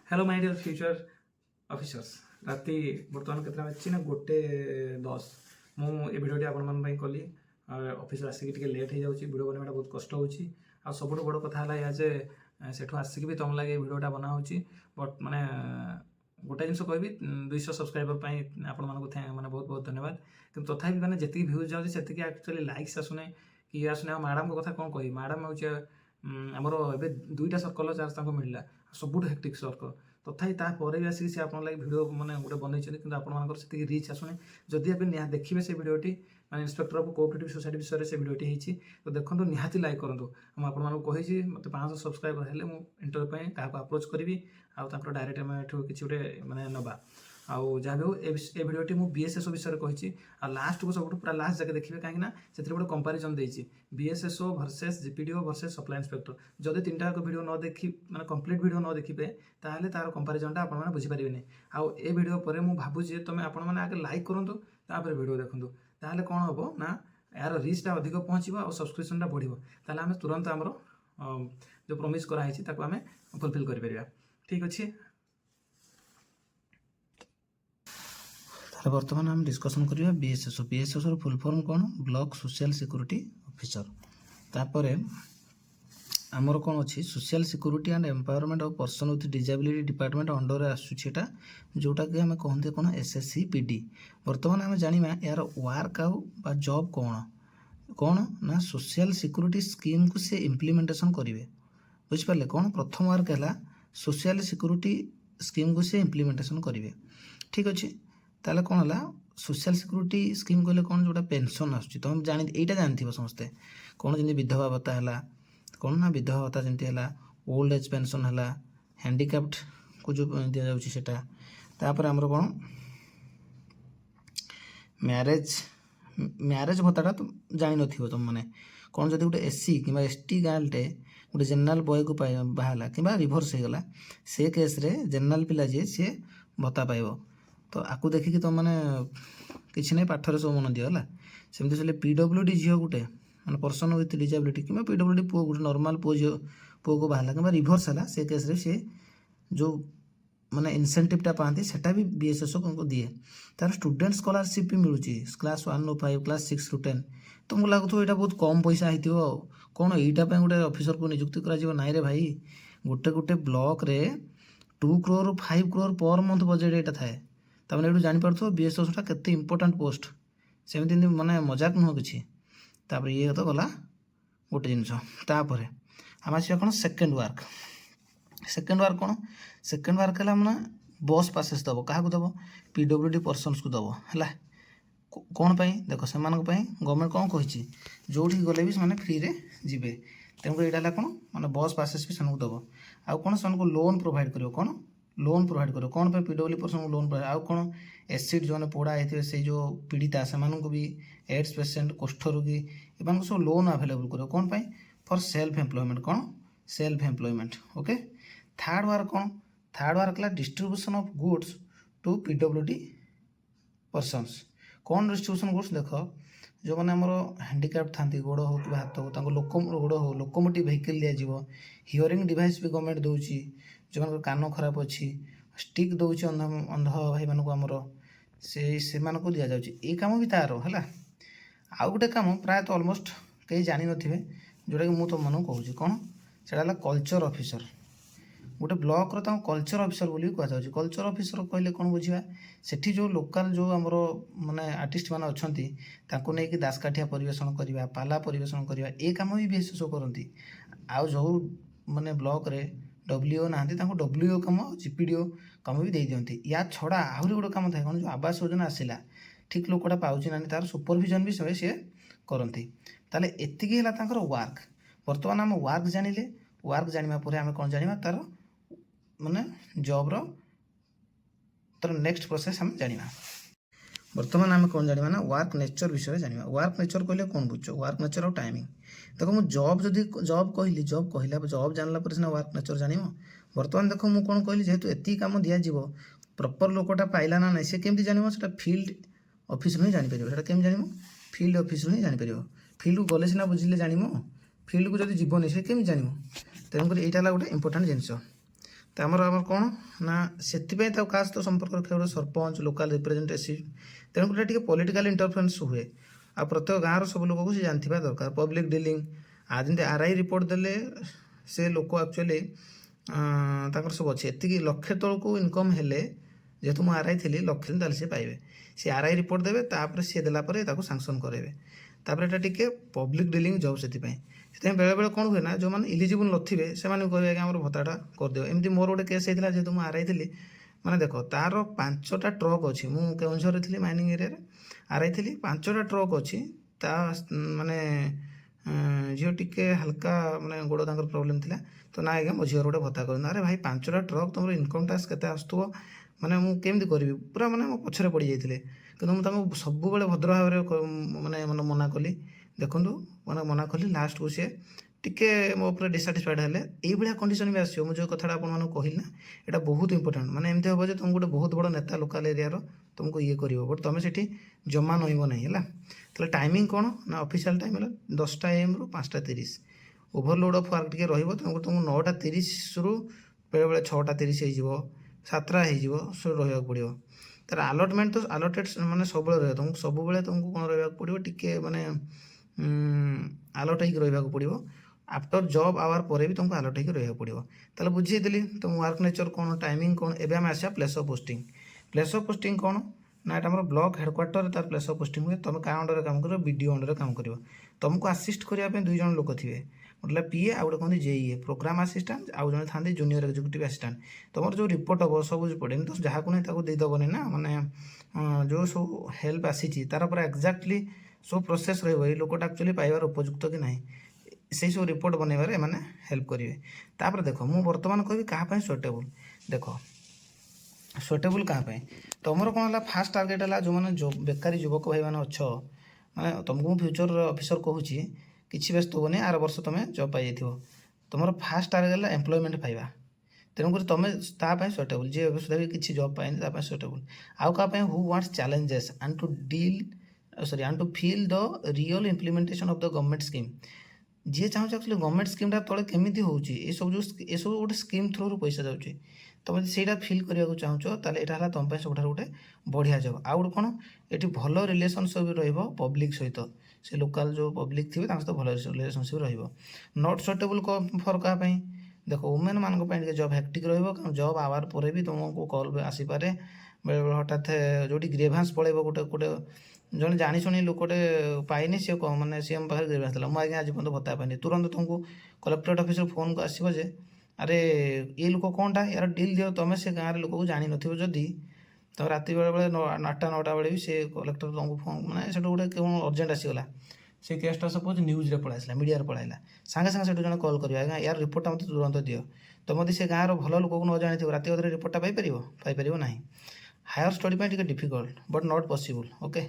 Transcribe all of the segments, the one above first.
Hello my dear future officers राति बर्तमान केतना बाजछि ना 1:10 मु ए भिडियोटी आपण मन पई कली ऑफिस आसिक टिके लेट हो जाउछि वीडियो बनवाटा बहुत कष्ट होछि आ सबुठ बड़ कथा हला या जे सेठु आसिक भी तुम लागे वीडियोटा बना होछि बट माने गोटे जिनस कहबी 200 सब्सक्राइबर पई आपण मानको माने बहुत बहुत धन्यवाद किंतु तथापि माने जति व्यूज जाउछि सेति एक्चुअली लाइक्स आसुने कि आसुने मैडम को कथा कोन कहि मैडम होछि आमर ए दुईटा सर्कल चार्ज ताको मिलला सबुठ हेक्टिक सर्कल तथापि तापर भी आसिक से आप भिडियो मैंने गोटे बनई कि आपंकर रिच आसुने जदि आप देखिए से भिडियोटी माने इंस्पेक्टर ऑफ कोऑपरेटिव सोसाइटी विषय से भिडियोटी होती तो देखो निहाती लाइक करूँ मुझे मत 500 सब्सक्राइबर हेल्ले इंटरव्यू पर क्या अप्रोच करी आउ डायरेक्ट आम किसी गोटे माने नवा आउ जहाँ भी हो ए भिडियोटी मुझे बीएसएसओ विषय कही लास्ट को सब पूरा लास्ट जाके देखिए कहीं से गोटे कंपारिजन देती बीएसएसओ वर्सेस जीपीडीओ वर्सेस सप्लाई इंस्पेक्टर जदि 3टा वीडियो न देखी माने कंप्लीट वीडियो न देखिए ताहले तार कंपारिजनटा आपण माने बुझी पारिबेनी आउ ए वीडियो पर मु भाबुजे तुम आपण माने आगे लाइक करंतु तापर वीडियो देखंतु ताहले कोन हबो ना यार रीचटा अधिक पहुँचबो और सब्सक्रिप्शनटा बढ़िबो ताहले आमे तुरंत हमरो जो प्रॉमिस करा हिची ताको आमे फुलफिल करि परिबा ठीक अछि। बर्तमान हम डिस्कसन करिया बीएसएसओ फुल फॉर्म कौन ब्लॉक सोशल सिक्योरिटी ऑफिसर तापर आमर कौन अच्छी social security and empowerment of person with disability department under आसूटा जोटा कि आम कहते कौन एसएससीपीडी बर्तमान आम जाना यार वर्क आउ जॉब कौन कौन ना सोशल सिक्योरिटी स्कीम को से इम्प्लीमेंटेशन करेंगे बुझिपारे कौन प्रथम वर्क है सोशल सिक्योरिटी स्कीम को से इम्प्लीमेंटेशन करेंगे ठीक अच्छे ताले कौन है सोशल सिक्योरिटी स्कीम कहले कौन जोटा पेंशन आसुची तुम जानी एटा जानथिबो समस्ते कौन जमी विधवा भत्ता है कौन ना विधवा भत्ता जमी है ओल्ड एज पेंशन है हैंडिकैप्ड को जो दि जाउची सेटा तापर हमर कौन मैरेज भत्ताटा तो जानी नथिबो तुम माने कौन जदि गोटे एससी कि एसटी गार्लटे गोटे जेनराल बॉय को बाहला कि रिभर्स हो गला से केस रे जेनराल पिला जी सी भत्ता पाइबो तो आपको देखिए तुम मैंने किसी नहीं पाठर सब मन दियो है सेमती से पीडब्ल्यूडी झील गोटे मैंने पर्सन विथ डिजेबिलिटी कि पीडब्ल्यूडी पुओ गोटे नॉर्मल पुओ को बाहर कि रिभर्स है से केस रे सी जो माने इनसेंटिवटा पाती सेटा भी बीएसएसओ को दिए तार स्टूडेंट स्कॉलरशिप भी मिलूँ क्लास 1 ରୁ 5 क्लास 6 ରୁ 10 तुमको लगुव यहाँ बहुत कम पैसा होती कौन यहीटा गोटे ऑफिसर को नियुक्ति कर नाई रे भाई गोटे गोटे ब्लॉक रे 2 crore 5 crore per month budget यहाँ थाए तमें ये जापर बीएसएसओ केते इंपोर्टाट पोस्ट सेमती माने मजाक नुह कि ये तो गला गोटे जिनपर आम आसा कौन सेकेंड वर्क कौन सेकेंड वर्क है मैंने बस पासेस दब क्या दब पीडब्ल्यूडी पर्सनस को दब है कौन पाई देख से गवर्नमेंट कौन कही जो गले भी से फ्री रे जीवे तेणुक यहाँ कौन मैंने बस पासेस भी से दब आउ कौन से लोन प्रोवाइड कर कौन लोन प्रोवाइड करो कौन पे पीडब्ल्यू पर्सन को लोन प्रोवाइड आउ कौन एसिड जो पोड़ा होते से जो पीड़िता से भी एड्स पेसेंट कुष्ठ रोगी एम सब लोन आवेलेबल करो कौन पाई फॉर सेल्फ एम्प्लॉयमेंट कौन self employment okay. Third work कौन थर्ड वर्क है distribution of goods to PWD persons कौन डिस्ट्रीब्यूशन गुड्स देख जो मैंने आमर हैंडिकैप्ड था गोड़ हो कि हाथ हो गोड़ हो लोकोमोटिव व्हीकल दिज्व हियरिंग डिवाइस भी गवर्नमेंट दूसरी जो कान खराब अच्छी स्टिक दौर अंध भाई मानक आमर से दि जाऊँगी ये कम भी तार है आउ गोटे कम प्रायतः ऑलमोस्ट कहीं जानी नथिबे जोटा कि मुझे तुम मन कहूँ कौन से कल्चर ऑफिसर गोटे ब्लॉक रो कल्चर ऑफिसर बोली कहुच्छे कल्चर ऑफिसर कहले कौन बुझा सेठी जो लोकल जो आमर माने आर्टिस्ट मैंने अच्छा नहीं दासकाठिया परिवेशन करवा पाला परिवेशन करवा ये कम भी बीएसएसओ करती आउ जो माने ब्लॉक रे डब्ल्यूओ ना डब्ल्यूओ कम जीपीडीओ कम भी दे दिखती या छड़ा आहरी गोटे कम था कौन जो आवास योजना आसला ठीक लोकटा पाँच ना तार सुपरविजन भी सी करती ताले एतिकी है वर्क बर्तमान आम वर्क जानिले वर्क जाना आम कौन जाना तार माने जॉब रो तार नेक्स्ट प्रोसेस हम जाना बर्तमान आम कौन जाना ना वर्क नेचर विषय जाना वर्क नेचर कहले कौन बुझ वर्क नेचर और टाइमिंग देखो मुझे जॉब जदि जॉब कहली जॉब जानला सीना वर्क नेचर जान बर्तमान देखो मुझे कौन कहली जेहेतु एति कम दिज्व प्रॉपर लोकटा पाइला ना ना सी केमती जान से फील्ड ऑफिस ही जापर केम जान फील्ड ऑफिस ही जापर फील्ड को गले सीना बुझे जान फील्ड को जब जीवन से केमी जान तेणुक यहाँ गोटे इंपोर्टाट जिनस ତ ଆମର କ'ଣ ନା ସେଥିପାଇଁ ତାକୁ କାହା ସହିତ ସମ୍ପର୍କ ରଖିବା ଗୋଟେ ସରପଞ୍ଚ ଲୋକାଲ ରିପ୍ରେଜେଣ୍ଟେଟିଭ୍ ତେଣୁକରି ଟିକେ ପଲିଟିକାଲ ଇଣ୍ଟରଫରେନ୍ସ ହୁଏ ଆଉ ପ୍ରତ୍ୟେକ ଗାଁର ସବୁ ଲୋକକୁ ସେ ଜାଣିଥିବା ଦରକାର ପବ୍ଲିକ୍ ଡିଲିଂ ଯେମିତି RI ରିପୋର୍ଟ ଦେଲେ ସେ ଲୋକ ଆକ୍ଚୁଆଲି ତାଙ୍କର ସବୁ ଅଛି ଏତିକି ଲକ୍ଷେ ତଳକୁ ଇନକମ୍ ହେଲେ ଯେହେତୁ ମୁଁ RI ଥିଲି ଲକ୍ଷେ ତାହେଲେ ସେ ପାଇବେ ସେ RI ରିପୋର୍ଟ ଦେବେ ତାପରେ ସିଏ ଦେଲା ପରେ ତାକୁ ସାଙ୍କସନ୍ କରାଇବେ ତାପରେ ଏଇଟା ଟିକେ ପବ୍ଲିକ୍ ଡିଲିଂ ଜବ୍ ସେଥିପାଇଁ ବେଳେବେଳେ କ'ଣ ହୁଏ ନା ଯେଉଁମାନେ ଇଲିଜିବୁଲ୍ ନଥିବେ ସେମାନେ କହିବେ ଆଜ୍ଞା ଆମର ଭତ୍ତାଟା କରିଦିଅ ଏମିତି ମୋର ଗୋଟେ କେସ୍ ହେଇଥିଲା ଯେହେତୁ ମୁଁ RI ଥିଲି ମାନେ ଦେଖ ତାର 5ଟା ଟ୍ରକ୍ ଅଛି ମୁଁ କେଉଁଝରରେ ଥିଲି ମାଇନିଂ ଏରିଆରେ RI ଥିଲି 5ଟା ଟ୍ରକ୍ ଅଛି ତା ମାନେ ଝିଅ ଟିକେ ହାଲକା ମାନେ ଗୋଡ଼ ତାଙ୍କର ପ୍ରୋବ୍ଲେମ୍ ଥିଲା ତ ନା ଆଜ୍ଞା ମୋ ଝିଅର ଗୋଟେ ଭତ୍ତା କରନ୍ତୁ ଆରେ ଭାଇ 5ଟା ଟ୍ରକ୍ ତୁମର ଇନକମ୍ ଟ୍ୟାକ୍ସ କେତେ ଆସୁଥିବ ମାନେ ମୁଁ କେମିତି କରିବି ପୁରା ମାନେ ମୋ ପଛରେ ପଡ଼ିଯାଇଥିଲେ କିନ୍ତୁ ମୁଁ ତାଙ୍କୁ ସବୁବେଳେ ଭଦ୍ର ଭାବରେ ମାନେ ମନା କଲି ଦେଖନ୍ତୁ ମାନେ ମନା କଲି ଲାଷ୍ଟକୁ ସିଏ ଟିକେ ମୋ ଉପରେ ଡିସାଟିସ୍ଫାଏଡ୍ ହେଲେ ଏଇଭଳିଆ କଣ୍ଡିସନ୍ ବି ଆସିବ ମୁଁ ଯେଉଁ କଥାଟା ଆପଣମାନଙ୍କୁ କହିଲି ନା ଏଇଟା ବହୁତ ଇମ୍ପୋର୍ଟାଣ୍ଟ ମାନେ ଏମିତି ହେବ ଯେ ତୁମକୁ ଗୋଟେ ବହୁତ ବଡ଼ ନେତା ଲୋକାଲ ଏରିଆର ତୁମକୁ ଇଏ କରିବ ବଟ୍ ତୁମେ ସେଠି ଜମା ନଇବ ନାହିଁ ହେଲା ତାହେଲେ ଟାଇମିଂ କ'ଣ ନା ଅଫିସିଆଲ୍ ଟାଇମ୍ ହେଲା 10ଟା AM ରୁ 5ଟା 30 ଓଭରଲୋଡ଼ ଅଫ୍ ୱାର୍କ ଟିକେ ରହିବ ତେଣୁକରି ତୁମକୁ 9ଟା 30ରୁ ବେଳେବେଳେ 6ଟା 30 ହେଇଯିବ 7ଟା ହେଇଯିବ ସବୁ ରହିବାକୁ ପଡ଼ିବ ତାର ଆଲଟମେଣ୍ଟ ତ ଆଲଟେଡ୍ ମାନେ ସବୁବେଳେ ରହିବ ତୁମକୁ ସବୁବେଳେ ତୁମକୁ କ'ଣ ରହିବାକୁ ପଡ଼ିବ ଟିକେ ମାନେ ଆଲର୍ଟ ହେଇକି ରହିବାକୁ ପଡ଼ିବ ଆଫ୍ଟର ଜବ୍ ଆୱାର ପରେ ବି ତୁମକୁ ଆଲର୍ଟ ହେଇକି ରହିବାକୁ ପଡ଼ିବ ତାହେଲେ ବୁଝିଦେଲି ତୁମ ୱାର୍କ ନେଚର୍ କ'ଣ ଟାଇମିଂ କ'ଣ ଏବେ ଆମେ ଆସିବା place of posting place of posting କ'ଣ ନା ଏଇଟା ଆମର ବ୍ଲକ ହେଡ଼କ୍ୱାର୍ଟରରେ ତାର ପ୍ଲେସ୍ ଅଫ୍ ପୋଷ୍ଟିଂ ହୁଏ ତୁମେ କାହା ଅଣ୍ଡରରେ କାମ କରିବ BDO ଅଣ୍ଡରରେ କାମ କରିବ ତୁମକୁ ଆସିଷ୍ଟ କରିବା ପାଇଁ 2 ଜଣ ଲୋକ ଥିବେ ଗୋଟେ ହେଲା PA ଆଉ ଗୋଟେ କହନ୍ତି JEA ପ୍ରୋଗ୍ରାମ ଆସିଷ୍ଟାଣ୍ଟ ଆଉ ଜଣେ ଥାନ୍ତି ଜୁନିୟର ଏକ୍ଜିକ୍ୟୁଟିଭ୍ ଆସିଷ୍ଟାଣ୍ଟ ତୁମର ଯେଉଁ ରିପୋର୍ଟ ହେବ ସବୁ ରିପୋର୍ଟ ଏମିତି ତ ଯାହାକୁ ନାହିଁ ତାକୁ ଦେଇଦେବନି ନା ମାନେ ଯେଉଁ ସବୁ ହେଲ୍ପ ଆସିଛି ତାର ପୁରା ଏକ୍ଜାକ୍ଟଲି ସବୁ ପ୍ରୋସେସ୍ ରହିବ ଏଇ ଲୋକଟା ଆକ୍ଚୁଆଲି ପାଇବାର ଉପଯୁକ୍ତ କି ନାହିଁ ସେଇ ସବୁ ରିପୋର୍ଟ ବନେଇବାରେ ଏମାନେ ହେଲ୍ପ କରିବେ ତାପରେ ଦେଖ ମୁଁ ବର୍ତ୍ତମାନ କହିବି କାହା ପାଇଁ ସୁଇଟେବୁଲ୍ ଦେଖ ସୁଇଟେବୁଲ୍ କାହା ପାଇଁ ତୁମର କ'ଣ ହେଲା ଫାଷ୍ଟ ଟାର୍ଗେଟ୍ ହେଲା ଯେଉଁମାନେ ବେକାରୀ ଯୁବକ ଭାଇମାନେ ଅଛ ମାନେ ତୁମକୁ ମୁଁ ଫ୍ୟୁଚର ଅଫିସର କହୁଛି କିଛି ବ୍ୟସ୍ତ ହେବନି ଆର ବର୍ଷ ତୁମେ ଜବ୍ ପାଇଯାଇଥିବ ତୁମର ଫାଷ୍ଟ ଟାର୍ଗେଟ୍ ହେଲା ଏମ୍ପ୍ଲୟମେଣ୍ଟ ପାଇବା ତେଣୁକରି ତୁମେ ତା ପାଇଁ ସୁଇଟେବୁଲ୍ ଯିଏ ଏବେ ସୁଦ୍ଧା ବି କିଛି ଜବ୍ ପାଇନି ତା ପାଇଁ ସୁଇଟେବୁଲ୍ ଆଉ କାହା ପାଇଁ who wants challenges and to fill the real implementation of the government scheme ଯିଏ ଚାହୁଁଛି ଆକ୍ଚୁଆଲି ଗଭର୍ଣ୍ଣମେଣ୍ଟ ସ୍କିମ୍ଟା ତଳେ କେମିତି ହେଉଛି ଏସବୁ ଗୋଟେ ସ୍କିମ୍ ଥ୍ରୁରୁ ପଇସା ଯାଉଛି ତୁମେ ଯଦି ସେଇଟା ଫିଲ୍ କରିବାକୁ ଚାହୁଁଛ ତାହେଲେ ଏଇଟା ହେଲା ତୁମ ପାଇଁ ସବୁଠାରୁ ଗୋଟେ ବଢ଼ିଆ ଜବ୍ ଆଉ ଗୋଟେ କ'ଣ ଏଠି ଭଲ ରିଲେସନସିପ୍ ରହିବ ପବ୍ଲିକ୍ ସହିତ ସେ ଲୋକାଲ୍ ଯେଉଁ ପବ୍ଲିକ୍ ଥିବେ ତାଙ୍କ ସହିତ ଭଲ ରିଲେସନସିପ୍ ରହିବ ନଟ୍ ସୁଇଟେବୁଲ୍ ଫର୍ କାହା ପାଇଁ ଦେଖ ଓମେନ୍ ମାନଙ୍କ ପାଇଁ ଟିକେ ଜବ୍ ହେକ୍ଟିକ୍ ରହିବ କାରଣ ଜବ୍ ଆୱାର ପରେ ବି ତୁମକୁ କଲ୍ ଆସିପାରେ ବେଳେବେଳେ ହଠାତ୍ ଯେଉଁଠି ଗ୍ରେଭାନ୍ସ ପଳେଇବ ଗୋଟେ ଜଣେ ଜାଣିଶୁଣି ଲୋକଟେ ପାଇନି ସିଏ ମାନେ ସିଏ ଆମ ପାଖରେ ଗ୍ରେଭାନ୍ସ ଥିଲା ମୁଁ ଆଜ୍ଞା ଆଜି ପର୍ଯ୍ୟନ୍ତ ଭତ୍ତା ପାଇନି ତୁରନ୍ତ ତୁମକୁ କଲେକ୍ଟରେଟ୍ ଅଫିସରୁ ଫୋନ୍ ଆସିବ ଯେ ଆରେ ଏ ଲୋକ କ'ଣଟା ୟାର ଡିଲ୍ ଦିଅ ତୁମେ ସେ ଗାଁରେ ଲୋକକୁ ଜାଣିନଥିବ ଯଦି ତୁମେ ରାତି ବେଳେବେଳେ 8ଟା 9ଟା ବେଳେ ବି ସେ କଲେକ୍ଟର ତୁମକୁ ଫୋନ୍ ମାନେ ସେଠୁ ଗୋଟେ କ'ଣ ଅର୍ଜେଣ୍ଟ ଆସିଗଲା ସେ କେସ୍ଟା ସପୋଜ୍ ନ୍ୟୁଜ୍ରେ ପଳାଇଲା ମିଡ଼ିଆରେ ପଳାଇଲା ସାଙ୍ଗେ ସାଙ୍ଗେ ସେଠୁ ଜଣେ କଲ୍ କରିବ ଆଜ୍ଞା ୟାର ରିପୋର୍ଟଟା ମୋତେ ତୁରନ୍ତ ଦିଅ ତୁମେ ଯଦି ସେ ଗାଁର ଭଲ ଲୋକକୁ ନ ଜାଣିଥିବ ରାତି ଅଧରେ ରିପୋର୍ଟଟା ପାଇପାରିବ ନାହିଁ ହାୟର ଷ୍ଟଡି ପାଇଁ ଟିକେ difficult but not possible okay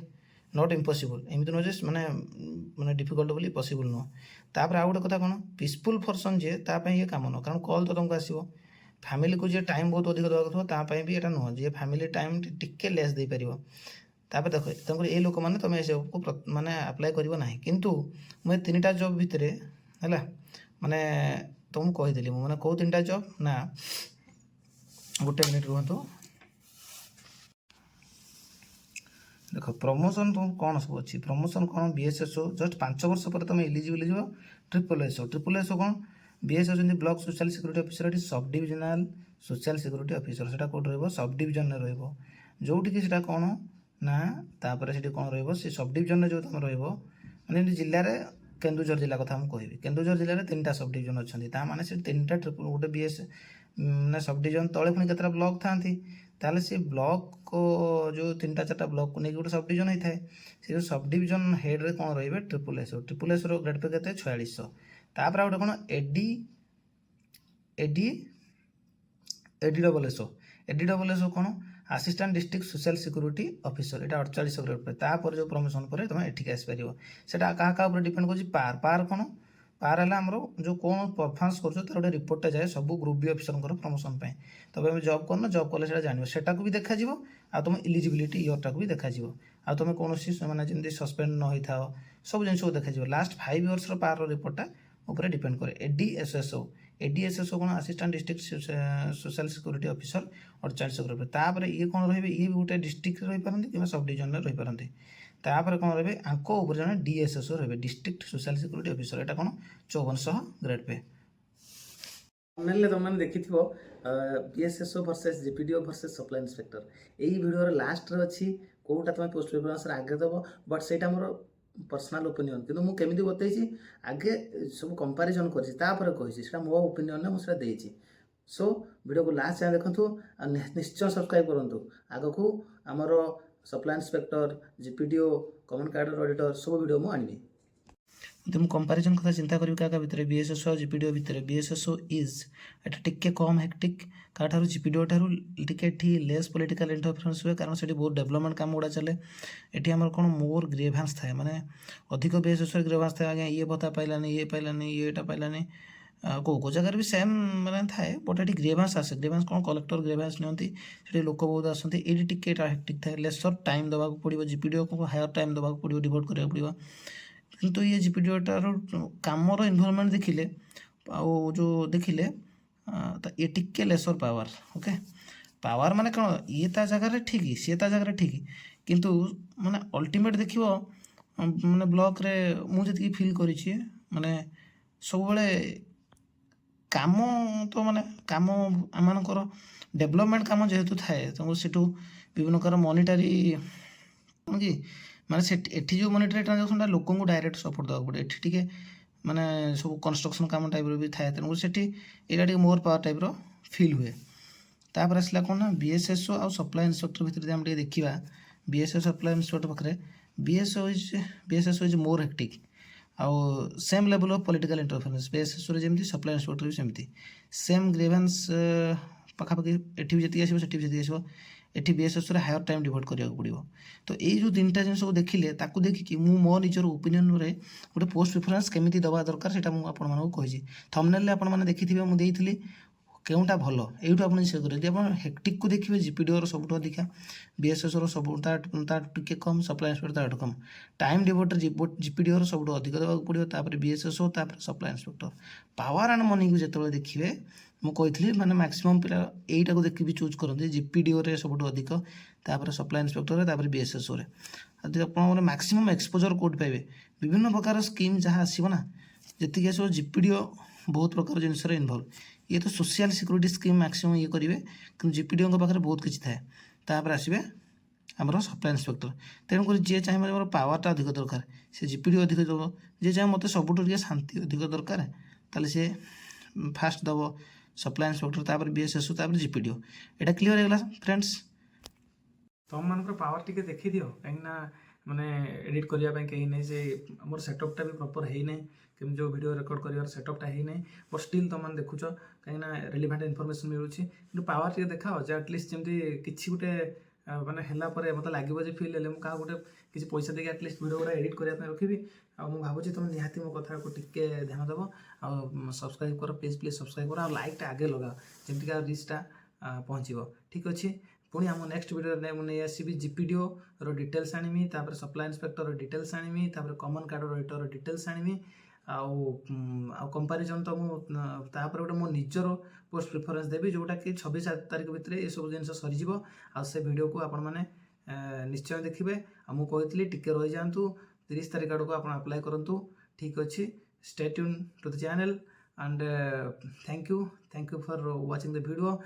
not impossible ଏମିତି ନୁହେଁ ଯେ ମାନେ ଡିଫିକଲ୍ଟ ବୋଲି ପସିବୁଲ୍ ନୁହଁ ତାପରେ ଆଉ ଗୋଟେ କଥା କ'ଣ ପିସଫୁଲ୍ ପର୍ସନ୍ ଯିଏ ତା ପାଇଁ ଇଏ କାମ ନୁହଁ କାରଣ କଲ୍ ତ ତୁମକୁ ଆସିବ ଫ୍ୟାମିଲିକୁ ଯିଏ ଟାଇମ୍ ବହୁତ ଅଧିକ ଦେବାକୁ ଥିବ ତା ପାଇଁ ବି ଏଇଟା ନୁହଁ ଯିଏ ଫ୍ୟାମିଲି ଟାଇମ୍ ଟିକେ ଲେସ୍ ଦେଇପାରିବ ତାପରେ ଦେଖ ତେଣୁକରି ଏଇ ଲୋକମାନେ ତୁମେ ଏସବୁକୁ ମାନେ ଆପ୍ଲାଏ କରିବ ନାହିଁ କିନ୍ତୁ ମୁଁ ଏ 3ଟା ଜବ୍ ଭିତରେ ହେଲା ମାନେ ତୁମକୁ କହିଦେଲି ମୁଁ ମାନେ କେଉଁ 3ଟା ଜବ୍ ନା ଗୋଟେ ମିନିଟ୍ ରୁହନ୍ତୁ ଦେଖ ପ୍ରମୋସନ୍ ତୁମକୁ କ'ଣ ସବୁ ଅଛି ପ୍ରମୋସନ୍ କ'ଣ BSSO ଜଷ୍ଟ 5 ବର୍ଷ ପରେ ତୁମେ ଇଲିଜିବଲ୍ ଯିବ SSO କ'ଣ BSSO ଯେମିତି ବ୍ଲକ ସୋସିଆଲ୍ ସିକ୍ୟୁରିଟି ଅଫିସର ଏଠି ସବ୍ ଡିଭିଜନାଲ୍ ସୋସିଆଲ୍ ସିକ୍ୟୁରିଟି ଅଫିସର ସେଟା କେଉଁଠି ରହିବ ସବ୍ ଡିଭିଜନରେ ରହିବ ଯେଉଁଠିକି ସେଟା କ'ଣ ନା ତାପରେ ସେଠି କ'ଣ ରହିବ ସେ ସବ୍ ଡିଭିଜନରେ ଯେଉଁ ତୁମେ ରହିବ ମାନେ ଯେମିତି ଜିଲ୍ଲାରେ କେନ୍ଦୁଝର ଜିଲ୍ଲା କଥା ମୁଁ କହିବି କେନ୍ଦୁଝର ଜିଲ୍ଲାରେ 3ଟା ସବ୍ ଡିଭିଜନ୍ ଅଛନ୍ତି ତା ମାନେ ସେ 3ଟା ଗୋଟେ ମାନେ ସବ୍ ଡିଭିଜନ୍ ତଳେ ପୁଣି କେତେଟା ବ୍ଲକ ଥାନ୍ତି ତାହେଲେ ସେ ବ୍ଲକ ଯେଉଁ 3ଟା 4ଟା ବ୍ଲକକୁ ନେଇକି ଗୋଟେ ସବ୍ ଡିଭିଜନ୍ ହେଇଥାଏ ସେ ଯେଉଁ ସବ୍ ଡିଭିଜନ୍ ହେଡ଼୍ରେ କ'ଣ ରହିବେ SSOର ଗ୍ରେଡ୍ ପେ କେତେ 4600 ତାପରେ ଆଉ ଗୋଟେ କ'ଣ ADSSO କ'ଣ assistant district social security officer ଏଇଟା 4800 ଗ୍ରେଡ୍ ପେ ତାପରେ ଯେଉଁ ପ୍ରମୋସନ୍ ପରେ ତୁମେ ଏଠିକି ଆସିପାରିବ ସେଇଟା କାହା ଉପରେ ଡିପେଣ୍ଡ କରୁଛି ପାର୍ କ'ଣ ପାର୍ ହେଲା ଆମର ଯେଉଁ କ'ଣ ପରଫର୍ମାନ୍ସ କରୁଛ ତାର ଗୋଟେ ରିପୋର୍ଟଟା ଯାଏ ସବୁ ଗ୍ରୁପ୍ ବି ଅଫିସରଙ୍କର ପ୍ରମୋସନ୍ ପାଇଁ ତବେ ଆମେ ଜବ୍ କରୁନ ଜବ୍ କଲେ ସେଇଟା ଜାଣିବ ସେଟାକୁ ବି ଦେଖାଯିବ ଆଉ ତୁମ ଇଲିଜିବିଲିଟି ଇୟର୍ଟାକୁ ବି ଦେଖାଯିବ ଆଉ ତୁମେ କୌଣସି ମାନେ ଯେମିତି ସସ୍ପେଣ୍ଡ ନ ହେଇଥାଅ ସବୁ ଜିନିଷକୁ ଦେଖାଯିବ ଲାଷ୍ଟ 5 ଇୟର୍ସର ପାର୍ର ରିପୋର୍ଟଟା ଉପରେ ଡିପେଣ୍ଡ କରେ ADSSO ADSSO कौन assistant district social security officer और चाइल्ड सिक्योरिटी तापर ये कौन रही ये भी गोटे डिस्ट्रिक्ट रही पारती कि सब डिविजन रही पारती तापर कौन रही आंको ऊपर जन DSSO रही डिस्ट्रिक्ट सोशल सिक्योरिटी ऑफिसर यहाँ कौन 5400 ग्रेड पे थंबनेल तुमने देखि BSSO versus GPDO versus supply inspector यही वीडियो लास्ट रे अच्छी कोटा तुम पोस्ट प्रिफरेंस आगे दब बट सेटा मोर पर्सनल ओपिनियन किंतु मु केमिति बतैछि आगे सब कंपैरिजन करछि तापर कहिछि सेटा मो ओपिनियन ने मु सेटा देछि सो वीडियो को लास्ट जाए देखंतु निश्चय सब्सक्राइब करंतु आगो को हमर सप्लाई इंस्पेक्टर GPDO कॉमन कार्डर ऑडिटर सब वीडियो मु आनिबी तो मुझे कंपारिजन कथा चिंता करी क्या भितर BSSO और GPDO भितर BSSO इज एटा टिके कम हेक्टिक क्या GPDO ठारू टिके लेस पॉलिटिकल इंटरफेरेंस हुए कारण से बहुत डेवलपमेंट काम गुड़ा चले ये आम कौन मोर ग्रेभांस थाए माने अधिक BSSO ग्रेभांस थाए आज्ञा ये भत्ता पाइलानी ये पाइलानी येटा पाइलानी को जगह भी सेम मैंने थाए बट ये ग्रेभांस आसे ग्रेभांस कौन कलेक्टर ग्रेभांस नि लोक बहुत आसती ये टिके हेक्टिक थाए लेसर टाइम देवा पड़ो GPDO को हायर टाइम देवा पड़ो डिवोट करा पड़ो किंतु ये GPDO टार कामर इन्वॉल्वमेंट देखिले आउ जो देखिले तो ये टिके लेसर पावर ओके पावर माने कौन ये ता जगह ठीक सी ता जगह ठीक किंतु माने अल्टीमेट देखियो माने ब्लॉक रे मुझे फील करी माने सब काम तो माने काम आमर डेवलपमेंट काम जेहेतु थाए तो सेठू विभिन्न प्रकार मॉनिटरी कि माने से एठी जो मॉनिटरी ट्रांजैक्शन लोक को डायरेक्ट सपोर्ट देवा पड़े एठी टिके माने सब कंस्ट्रक्शन काम टाइप भी थाए तेणु सेठी एटा टिके मोर पावर टाइप रो फील हुए तापर आसला कौन ना BSSO आ सप्लाई इंस्पेक्टर भितर हम देखा BSSO सप्लाई इंस्पेक्टर पाखे BSSO इज मोर हेक्टिक आउ same level of political interference BSSO रे जेमती सप्लाई इंस्पेक्टर भी सेमती सेम ग्रेवेंस पाखापाखि एठी भी जी आसो सेठी भी जी आसो एठी BSSO रे हायर टाइम डिवोट करिया पड़ो तो यही जो तीन जिन सब देखिले ताकू देखिकी मु मो निजर ओपिनियन रे गोटे पोस्ट प्रिफरेंस केमिति दबा दरकार सेटा मु आपण मानकु कहिछि थंबनेल रे आपण माने देखिथिबे मु देइथिली केउटा भलो एइटु आपण से करे जे आपण हेक्टिक को देखिबे GPDO रो सबटो अधिका BSSO रो सब ता टिके कम सप्लाई इंस्पेक्टर ता कम टाइम डिवोट GPDO रो सबटो अधिक दबा पड़ो तापर BSSO तापर supply inspector power and money को जेतबे देखिबे मु कहिथली माने मैक्सिमम पिला एइटा को देखि भी चूज करते GPDO रे सबटो अधिक तापर सप्लाई इंस्पेक्टर तापर BSSO रे यदि आप मैक्सिमम एक्सपोजर कोड पाइबे विभिन्न प्रकार स्कीम जहाँ आसो ना जी आसो GPDO बहुत प्रकार जिनस इनवल्व ये तो सोशल सिक्योरिटी स्कीम मैक्सिमम ये करेंगे कि GPDO पाखे बहुत किसी थाए तापर आसवे आमर सप्लाई इंस्पेक्टर तेणुक जी चाहिए मोर पावरटा अधिक दरकार से GPDO अधिक दब जी चाहिए मत सबुठ शांति अधिक दरकार ताले से फास्ट दब सप्लाई इंस्पेक्टर तापर BSSO तापर GPDO एटा क्लियर होगा फ्रेंड्स तुम मान पावर टी देखी दियो कहीं माने एडिट करने कहीं नहीं से मोर सेटअपटा भी प्रॉपर है नहीं कि जो वीडियो रिकॉर्ड कर सेटअपटा है नहीं बट स्टिल तुम मैंने देखुच कहीं रिलेवेंट इनफॉरमेशन मिलूँ पावर टी देखा जे एटलिस्ट जमी किसी गोटे माने हला पर मत लगे फिल हेल्ले मुझे गोटे किसी पैसा देके एटलिस्ट वीडियो गुड़ा एडिट करने रखी भावुँ तुम निहाती मो कथा को टिके ध्यान देव आ सब्सक्राइब कर प्लीज प्लीज सब्सक्राइब कर लाइकटा आगे लगाओ जमीका रिचटा पहुँचो ठीक अच्छे पुणी आम नेक्स्ट वीडियो नहीं आसबि GPDO रो डिटेल्स आनिमी तापर सप्लाई इंस्पेक्टर रो डिटेल्स आनिमी तापर कॉमन कार्ड ऑडिटर रो डिटेल्स आनिमी आउ कंपैरिजन तो तापर गोटे मो निजर पोस्ट प्रिफरेंस देवी जोटा कि 26 तारीख भितर ये सब जिन सरीज आ से वीडियो को आपण मैंने निश्चय देखिए मुझे टिके रही जातु 30 तारीख आड़ को आप अप्लाई करूँ ठीक अच्छे stay tune to the channel and thank you for watching the video.